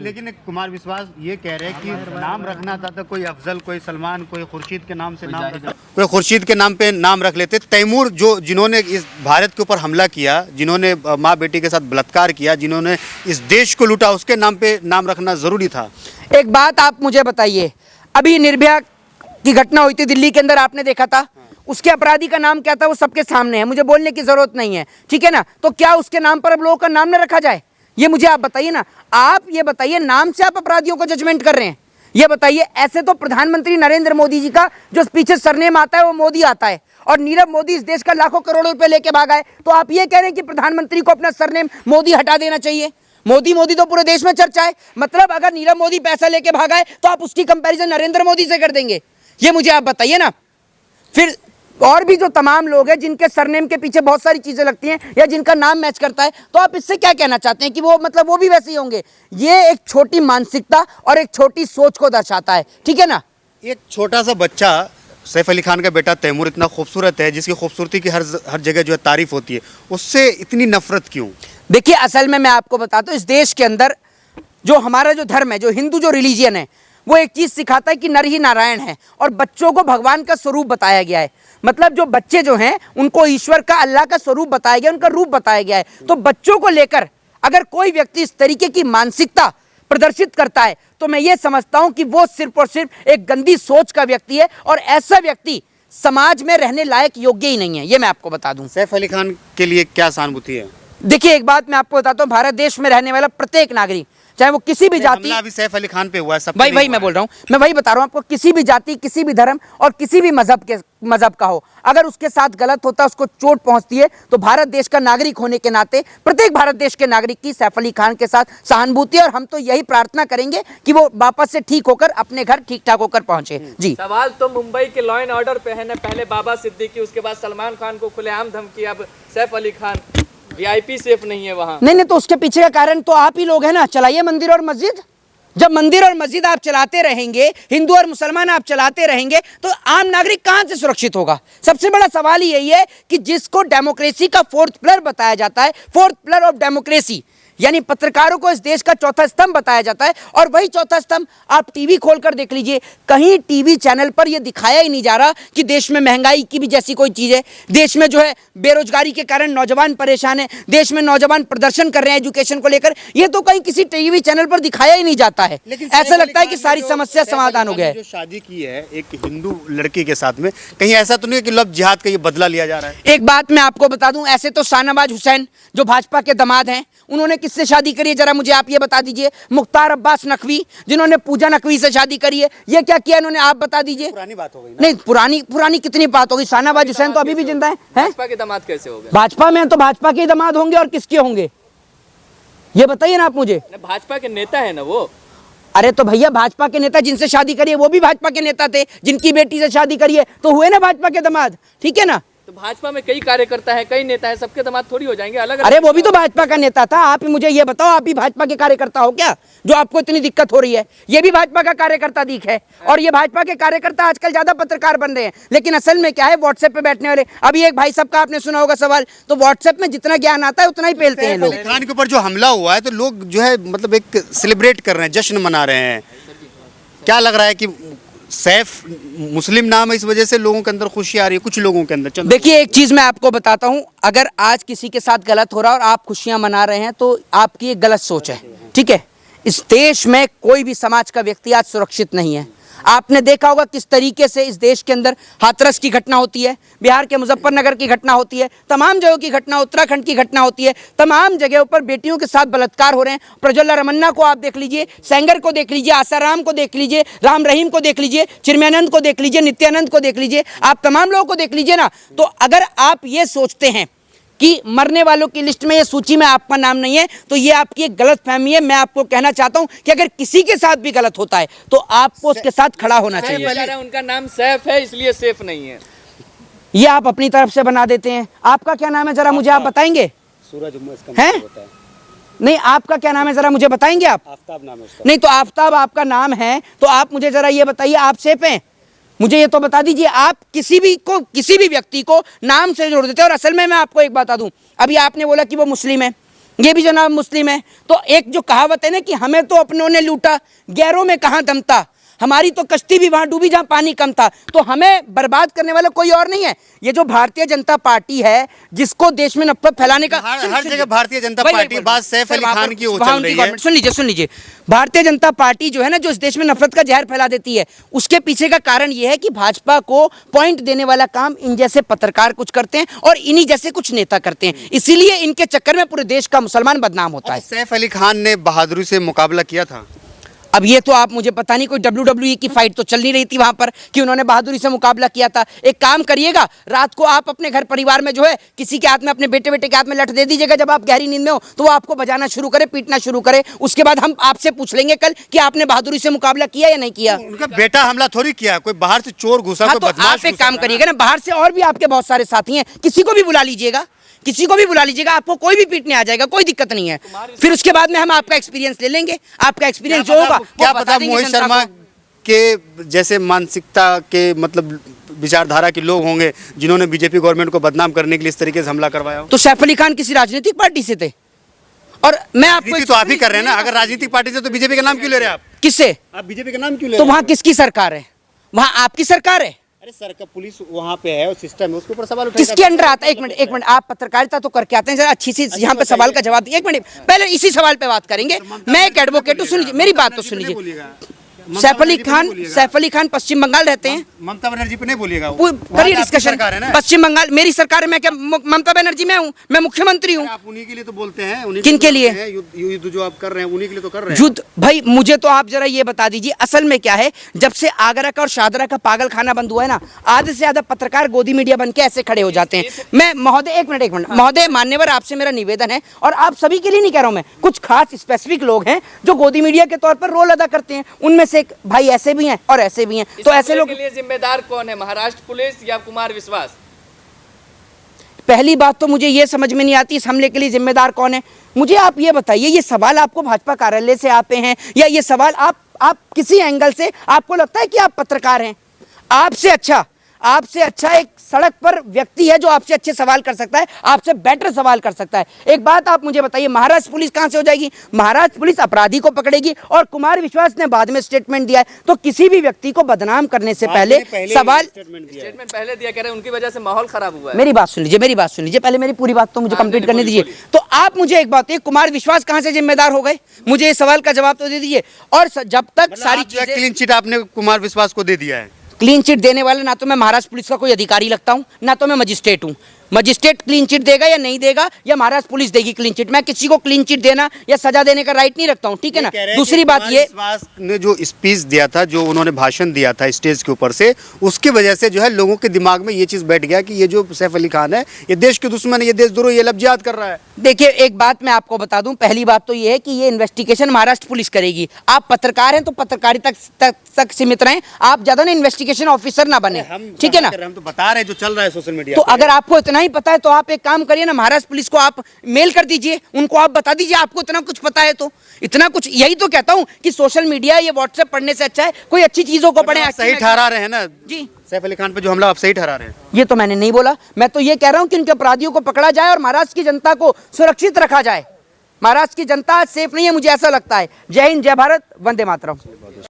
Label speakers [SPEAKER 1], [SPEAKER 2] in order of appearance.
[SPEAKER 1] लेकिन कुमार विश्वास ये कह रहे हैं कि नाम रखना था तो कोई अफजल, कोई सलमान, कोई खुर्शीद के नाम से नाम रखा, कोई खुर्शीद के नाम पे नाम रख लेते। तैमूर जिन्होंने इस भारत के ऊपर हमला किया, जिन्होंने माँ बेटी के साथ बलात्कार किया, जिन्होंने इस देश को लूटा, उसके नाम पे नाम रखना जरूरी था।
[SPEAKER 2] एक बात आप मुझे बताइए, अभी निर्भया की घटना हुई थी दिल्ली के अंदर, आपने देखा था उसके अपराधी का नाम क्या था? वो सबके सामने है, मुझे बोलने की जरूरत नहीं है, ठीक है ना। तो क्या उसके नाम पर अब लोगों का नाम न रखा जाए? ये मुझे आप बताइए ना। आप ये बताइए, नाम से आप अपराधियों को जजमेंट कर रहे हैं? ये बताइए, ऐसे तो प्रधानमंत्री नरेंद्र मोदी जी का जो पीछे सरनेम आता है वो मोदी आता है, और नीरव मोदी इस देश का लाखों करोड़ों रुपए लेके भागा है। तो आप ये कह रहे हैं कि प्रधानमंत्री को अपना सरनेम मोदी हटा देना चाहिए? मोदी मोदी तो पूरे देश में चर्चा है। मतलब अगर नीरव मोदी पैसा लेके भागा है तो आप उसकी कंपैरिजन नरेंद्र मोदी से कर देंगे? ये मुझे आप बताइए ना। फिर और भी जो तमाम लोग हैं जिनके सरनेम के पीछे बहुत सारी चीजें लगती हैं या जिनका नाम मैच करता है, तो आप इससे क्या कहना चाहते हैं कि वो मतलब वो भी वैसे ही होंगे? ये एक छोटी मानसिकता और एक छोटी सोच को दर्शाता है, ठीक है ना।
[SPEAKER 1] एक छोटा सा बच्चा, सैफ अली खान का बेटा तैमूर, इतना खूबसूरत है, जिसकी खूबसूरती की हर जगह जो है तारीफ होती है, उससे इतनी नफरत क्यों?
[SPEAKER 2] देखिए, असल में मैं आपको बताता हूँ, इस देश के अंदर जो हमारा जो धर्म है, जो हिंदू जो रिलीजियन है, वो एक चीज सिखाता है कि नर ही नारायण है और बच्चों को भगवान का स्वरूप बताया गया है। मतलब जो बच्चे जो हैं उनको ईश्वर का, अल्लाह का स्वरूप बताया गया, उनका रूप बताया गया है। तो बच्चों को लेकर अगर कोई व्यक्ति इस तरीके की मानसिकता प्रदर्शित करता है तो मैं ये समझता हूं कि वो सिर्फ और सिर्फ एक गंदी सोच का व्यक्ति है, और ऐसा व्यक्ति समाज में रहने लायक योग्य ही नहीं है। ये मैं आपको बता दूं।
[SPEAKER 1] सैफ अली खान के लिए क्या सहानुभूति है?
[SPEAKER 2] देखिए, एक बात मैं आपको बताता हूं, भारत देश में रहने वाला प्रत्येक नागरिक, चाहे वो किसी भी जाति,
[SPEAKER 1] अभी सैफ अली खान पे हुआ है, सब
[SPEAKER 2] वही मैं बोल रहा हूँ, मैं वही बता रहा हूँ आपको, किसी भी जाति, किसी भी धर्म और किसी भी मजहब का हो, अगर उसके साथ गलत होता है, उसको चोट पहुंचती है, तो भारत देश का नागरिक होने के नाते प्रत्येक भारत देश के नागरिक की सैफ अली खान के साथ सहानुभूति है, और हम तो यही प्रार्थना करेंगे कि वो वापस से ठीक होकर अपने घर ठीक ठाक होकर पहुंचे। जी,
[SPEAKER 3] सवाल तो मुंबई के लॉ एंड ऑर्डर पे है ना। पहले बाबा सिद्दीकी, उसके बाद सलमान खान को खुलेआम धमकी, अब सैफ अली खान। वीआईपी सेफ नहीं है वहाँ।
[SPEAKER 2] नहीं, तो उसके पीछे का कारण तो आप ही लोग हैं ना। चलाइए मंदिर और मस्जिद। जब मंदिर और मस्जिद आप चलाते रहेंगे, हिंदू और मुसलमान आप चलाते रहेंगे, तो आम नागरिक कहां से सुरक्षित होगा? सबसे बड़ा सवाल यही है कि जिसको डेमोक्रेसी का फोर्थ पिलर बताया जाता है, फोर्थ पिलर ऑफ डेमोक्रेसी, यानी पत्रकारों को इस देश का चौथा स्तंभ बताया जाता है, और वही चौथा स्तंभ आप टीवी खोलकर देख लीजिए, कहीं टीवी चैनल पर यह दिखाया ही नहीं जा रहा कि देश में महंगाई की भी जैसी कोई चीज है, देश में जो है बेरोजगारी के कारण नौजवान परेशान है, देश में नौजवान प्रदर्शन कर रहे हैं एजुकेशन को लेकर, ये तो कहीं किसी टीवी चैनल पर दिखाया ही नहीं जाता है। ऐसा लगता है कि सारी समस्या समाधान हो गया है।
[SPEAKER 1] जो शादी की है एक हिंदू लड़की के साथ में, कहीं ऐसा तो नहीं है कि लव जिहाद का ये बदला लिया जा रहा है?
[SPEAKER 2] एक बात मैं आपको बता दूं, ऐसे तो शाहनवाज हुसैन जो भाजपा के दामाद हैं, उन्होंने किससे शादी करी है जरा मुझे आप ये बता दीजिए? मुख्तार अब्बास नकवी, जिन्होंने पूजा नकवी से शादी करी है, ये क्या किया इन्होंने, आप बता दीजिए।
[SPEAKER 1] पुरानी बात हो गई ना?
[SPEAKER 2] नहीं, पुरानी कितनी बात होगी? शाहनवाज हुसैन तो अभी भी जिंदा है।
[SPEAKER 3] भाजपा के दामाद कैसे हो गए?
[SPEAKER 2] भाजपा में तो भाजपा के दामाद होंगे, और किसके होंगे ये बताइए ना आप मुझे।
[SPEAKER 3] भाजपा के नेता है ना वो।
[SPEAKER 2] अरे तो भैया, भाजपा के नेता जिनसे शादी करी है वो भी भाजपा के नेता थे, जिनकी बेटी से शादी करी है तो हुए ना भाजपा के दामाद, ठीक है ना।
[SPEAKER 3] तो भाजपा में कई कार्यकर्ता है, कई नेता है, सबके दामाद थोड़ी हो जाएंगे अलग?
[SPEAKER 2] अरे वो भी तो भाजपा का नेता था। आप मुझे ये बताओ, आप भी भाजपा के कार्यकर्ता हो क्या, जो आपको इतनी दिक्कत हो रही है? ये भी भाजपा का कार्यकर्ता दिख है, और ये भाजपा के कार्यकर्ता आजकल ज्यादा पत्रकार बन रहे हैं, लेकिन असल में क्या है, व्हाट्सएप पे बैठने वाले। अभी एक भाई साहब का आपने सुना होगा सवाल, तो व्हाट्सएप में जितना ज्ञान आता है उतना ही पेलते हैं लोग।
[SPEAKER 1] खान के ऊपर जो हमला हुआ है तो लोग जो है मतलब एक सेलिब्रेट कर रहे हैं, जश्न मना रहे हैं। क्या लग रहा है कि सैफ मुस्लिम नाम है, इस वजह से लोगों के अंदर खुशी आ रही है, कुछ लोगों के अंदर?
[SPEAKER 2] देखिए, एक चीज मैं आपको बताता हूं, अगर आज किसी के साथ गलत हो रहा है और आप खुशियां मना रहे हैं तो आपकी एक गलत सोच है, ठीक है। इस देश में कोई भी समाज का व्यक्ति आज सुरक्षित नहीं है। आपने देखा होगा किस तरीके से इस देश के अंदर हाथरस की घटना होती है, बिहार के मुजफ्फरनगर की घटना होती है, तमाम जगहों की घटना, उत्तराखंड की घटना होती है, तमाम जगहों पर बेटियों के साथ बलात्कार हो रहे हैं। प्रज्वला रमन्ना को आप देख लीजिए, सेंगर को देख लीजिए, आसाराम को देख लीजिए, राम रहीम को देख लीजिए, चिन्मयानंद को देख लीजिए, नित्यानंद को देख लीजिए, आप तमाम लोगों को देख लीजिए ना। तो अगर आप ये सोचते हैं कि मरने वालों की लिस्ट में, ये सूची में आपका नाम नहीं है, तो ये आपकी एक गलत फहमी है। मैं आपको कहना चाहता हूं कि अगर किसी के साथ भी गलत होता है तो आपको उसके साथ खड़ा होना चाहिए।
[SPEAKER 3] उनका नाम सैफ है इसलिए सेफ नहीं है,
[SPEAKER 2] ये आप अपनी तरफ से बना देते हैं। आपका क्या नाम है जरा मुझे आप बताएंगे?
[SPEAKER 1] सूरज
[SPEAKER 2] हैं? नहीं, आपका क्या नाम है जरा मुझे बताएंगे आप?
[SPEAKER 1] आफ्ताब नाम है उसका।
[SPEAKER 2] नहीं, तो आफ्ताब आपका नाम है, तो आप मुझे जरा ये बताइए, आप सेफ हैं? मुझे ये तो बता दीजिए। आप किसी भी व्यक्ति को नाम से जोड़ देते हैं। और असल में मैं आपको एक बता दूं, अभी आपने बोला कि वो मुस्लिम है, ये भी जनाब मुस्लिम है। तो एक जो कहावत है ना कि हमें तो अपनों ने लूटा, गैरों में कहाँ दम था, हमारी तो कश्ती भी वहां डूबी जहां पानी कम था। तो हमें बर्बाद करने वाला कोई और नहीं है। ये जो भारतीय जनता पार्टी है, जिसको देश में नफरत फैलाने का
[SPEAKER 1] हर जगह भारतीय जनता पार्टी, बात सैफ अली खान की वो चल रही है।
[SPEAKER 2] सुन लीजिए, भारतीय जनता पार्टी जो है ना, जो इस देश में नफरत का जहर फैला देती है, उसके पीछे का कारण ये है कि भाजपा को पॉइंट देने वाला काम इन जैसे पत्रकार कुछ करते हैं और इन्हीं जैसे कुछ नेता करते हैं। इसीलिए इनके चक्कर में पूरे देश का मुसलमान बदनाम होता है।
[SPEAKER 1] सैफ अली खान ने बहादुरी से मुकाबला किया था।
[SPEAKER 2] अब ये तो आप मुझे पता नहीं, कोई WWE की फाइट तो चल नहीं रही थी वहां पर कि उन्होंने बहादुरी से मुकाबला किया था। एक काम करिएगा, रात को आप अपने घर परिवार में जो है किसी के हाथ में, अपने बेटे के हाथ में लठ दे दीजिएगा, जब आप गहरी नींद में हो तो वो आपको बजाना शुरू करे, पीटना शुरू करे। उसके बाद हम आपसे पूछ लेंगे कल कि आपने बहादुरी से मुकाबला किया या नहीं किया।
[SPEAKER 1] उनका बेटा हमला थोड़ी किया, कोई बाहर से चोर घुसा,
[SPEAKER 2] हाँ,
[SPEAKER 1] कोई
[SPEAKER 2] तो
[SPEAKER 1] बदमाश
[SPEAKER 2] आप एक काम करिएगा ना, बाहर से और भी आपके बहुत सारे साथी हैं, किसी को भी बुला लीजिएगा, किसी को भी बुला लीजिएगा, आपको कोई भी पीटने आ जाएगा, कोई दिक्कत नहीं है। फिर उसके बाद में हम आपका एक्सपीरियंस ले लेंगे, आपका एक्सपीरियंस जो होगा
[SPEAKER 1] क्या पता मोहित शर्मा के जैसे मानसिकता के मतलब विचारधारा के लोग होंगे जिन्होंने बीजेपी गवर्नमेंट को बदनाम करने के लिए इस तरीके से हमला करवाया हो।
[SPEAKER 2] तो सैफ अली खान किसी राजनीतिक पार्टी से थे? और मैं आपको
[SPEAKER 1] तो आप ही कर रहे हैं ना, अगर राजनीतिक पार्टी से तो बीजेपी का नाम क्यों ले रहे हैं आप?
[SPEAKER 2] किससे?
[SPEAKER 1] आप बीजेपी का नाम क्यों ले
[SPEAKER 2] तो
[SPEAKER 1] रहे हैं?
[SPEAKER 2] वहां किसकी सरकार है? वहां आपकी सरकार है।
[SPEAKER 1] अरे सर का पुलिस वहाँ पे है और सिस्टम है, उसके ऊपर सवाल उठाया
[SPEAKER 2] किसके अंडर आता है? एक मिनट, आप पत्रकारिता तो करके आते हैं, जरा अच्छी सी यहाँ पे सवाल का जवाब। एक मिनट, पहले इसी सवाल पे बात करेंगे। मैं एक एडवोकेट हूँ, सुनिए मेरी बात तो सुनिए। सैफ अली खान पश्चिम बंगाल रहते हैं।
[SPEAKER 1] ममता बनर्जी पे नहीं बोलिएगा,
[SPEAKER 2] करिए डिस्कशन। पश्चिम बंगाल मेरी सरकार है, मैं क्या ममता बनर्जी में हूँ? मैं मुख्यमंत्री हूँ।
[SPEAKER 1] आप उन्हीं के लिए तो बोलते हैं।
[SPEAKER 2] किन के लिए?
[SPEAKER 1] युद्ध जो आप कर रहे हैं उन्हीं के लिए तो कर रहे हैं।
[SPEAKER 2] युद्ध भाई, मुझे तो आप जरा ये बता दीजिए, असल में क्या है, जब से आगरा का और शाहदरा का पागल खाना बंद हुआ है ना, आधे से ज्यादा पत्रकार गोदी मीडिया बन के ऐसे खड़े हो जाते हैं। मैं महोदय एक मिनट महोदय मान्यवर, आपसे मेरा निवेदन है, और आप सभी के लिए नहीं कह रहा हूं मैं, कुछ खास स्पेसिफिक लोग हैं जो गोदी मीडिया के तौर पर रोल अदा करते हैं। उनमें से एक भाई ऐसे भी हैं और ऐसे भी हैं। तो ऐसे लोग
[SPEAKER 3] के लिए जिम्मेदार कौन है, महाराष्ट्र पुलिस या कुमार विश्वास?
[SPEAKER 2] पहली बात तो मुझे ये समझ में नहीं आती, इस हमले के लिए जिम्मेदार कौन है। मुझे आप ये बताइए, ये सवाल आपको भाजपा कार्यालय से आते हैं या ये सवाल आप किसी एंगल से आपको लगता है कि आप पत्रकार हैं? आपसे अच्छा एक सड़क पर व्यक्ति है जो आपसे अच्छे सवाल कर सकता है, आपसे बेटर सवाल कर सकता है। एक बात आप मुझे बताइए, महाराष्ट्र पुलिस कहां से हो जाएगी? महाराष्ट्र पुलिस अपराधी को पकड़ेगी, और कुमार विश्वास ने बाद में स्टेटमेंट दिया है। तो किसी भी व्यक्ति को बदनाम करने से पहले सवाल
[SPEAKER 3] स्टेटमेंट पहले दिया, कह रहे हैं उनकी वजह से माहौल खराब हुआ है।
[SPEAKER 2] मेरी बात सुन लीजिए, पहले मेरी पूरी बात तो मुझे कंप्लीट करने दीजिए। तो आप मुझे एक बात, कुमार विश्वास कहां से जिम्मेदार हो गए? मुझे इस सवाल का जवाब तो दे दीजिए। और जब तक सारी चीजें,
[SPEAKER 1] क्लीन चिट आपने कुमार विश्वास को दे दिया है।
[SPEAKER 2] क्लीन चिट देने वाला ना तो मैं महाराष्ट्र पुलिस का कोई अधिकारी लगता हूं, ना तो मैं मजिस्ट्रेट हूं। मजिस्ट्रेट क्लीन चिट देगा या नहीं देगा, या महाराष्ट्र पुलिस देगी क्लीन चिट? मैं किसी को क्लीन चिट देना या सजा देने का राइट नहीं रखता हूं, ठीक है ना। दूसरी बात ये,
[SPEAKER 1] विश्वास ने जो स्पीच दिया था, जो उन्होंने भाषण दिया था स्टेज के ऊपर से, उसकी वजह से जो है लोगों के दिमाग में ये चीज बैठ गया कि ये जो सैफ अली खान है ये देश के दुश्मन है, ये देशद्रोही, ये लफ्ज़ याद कर रहा है।
[SPEAKER 2] देखिए एक बात मैं आपको बता दूं, पहली बात तो ये है कि ये इन्वेस्टिगेशन महाराष्ट्र पुलिस करेगी। आप पत्रकार हैं तो पत्रकारिता तक सीमित रहें, आप ज्यादा ना इन्वेस्टिगेशन ऑफिसर ना बने, ठीक है ना।
[SPEAKER 1] हम तो बता रहे हैं जो चल रहा है सोशल मीडिया
[SPEAKER 2] तो अगर आपको इतना ही पता है तो आप एक काम करिए ना, महाराष्ट्र पुलिस को आप मेल कर दीजिए, उनको आप बता दीजिए आपको इतना कुछ पता है। तो इतना कुछ, यही तो कहता हूं कि सोशल मीडिया, ये व्हाट्सएप पढ़ने से अच्छा है कोई अच्छी चीजों को पढ़ें।
[SPEAKER 1] सही ठहरा रहे हैं ना
[SPEAKER 2] जी,
[SPEAKER 1] सैफ अली खान पे जो हमला आप सही ठहरा रहे हैं?
[SPEAKER 2] ये तो मैंने नहीं बोला, मैं तो ये कह रहा हूं कि उनके अपराधियों को पकड़ा जाए और महाराष्ट्र की जनता को सुरक्षित रखा जाए। महाराष्ट्र की जनता सेफ नहीं है, मुझे ऐसा लगता है। जय हिंद, जय भारत, वंदे मातरम।